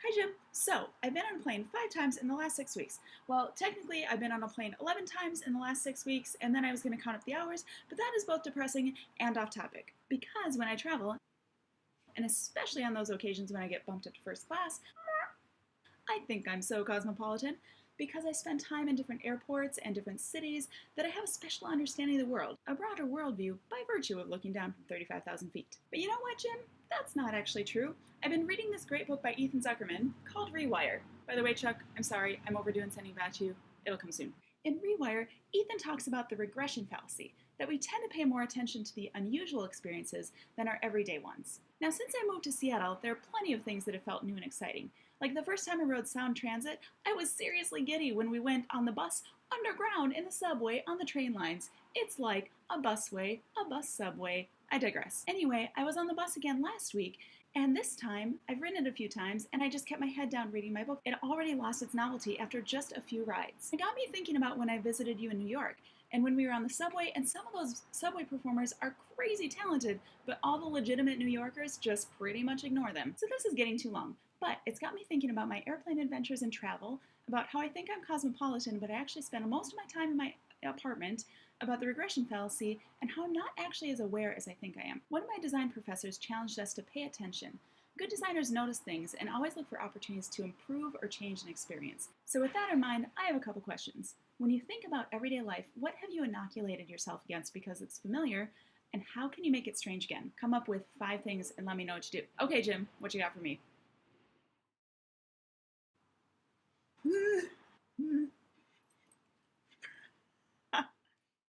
Hi, Jim. So, I've been on a plane 5 times in the last 6 weeks. Well, technically, I've been on a plane 11 times in the last 6 weeks, and then I was going to count up the hours, but that is both depressing and off topic. Because when I travel, and especially on those occasions when I get bumped up to first class, I think I'm so cosmopolitan because I spend time in different airports and different cities that I have a special understanding of the world, a broader worldview by virtue of looking down from 35,000 feet. But you know what, Jim? That's not actually true. I've been reading this great book by Ethan Zuckerman called Rewire. By the way, Chuck, I'm sorry, I'm overdue in sending that to you. It'll come soon. In Rewire, Ethan talks about the regression fallacy, that we tend to pay more attention to the unusual experiences than our everyday ones. Now, since I moved to Seattle, there are plenty of things that have felt new and exciting. Like the first time I rode Sound Transit, I was seriously giddy when we went on the bus underground in the subway on the train lines. It's like a busway, a bus subway. I digress. Anyway, I was on the bus again last week, and this time, I've ridden it a few times, and I just kept my head down reading my book. It already lost its novelty after just a few rides. It got me thinking about when I visited you in New York, and when we were on the subway, and some of those subway performers are crazy talented, but all the legitimate New Yorkers just pretty much ignore them. So this is getting too long, but it's got me thinking about my airplane adventures and travel, about how I think I'm cosmopolitan, but I actually spend most of my time in my apartment, about the regression fallacy, and how I'm not actually as aware as I think I am. One of my design professors challenged us to pay attention. Good designers notice things and always look for opportunities to improve or change an experience. So with that in mind, I have a couple questions. When you think about everyday life, what have you inoculated yourself against because it's familiar, and how can you make it strange again? Come up with 5 things and let me know what you do. Okay, Jim, what you got for me?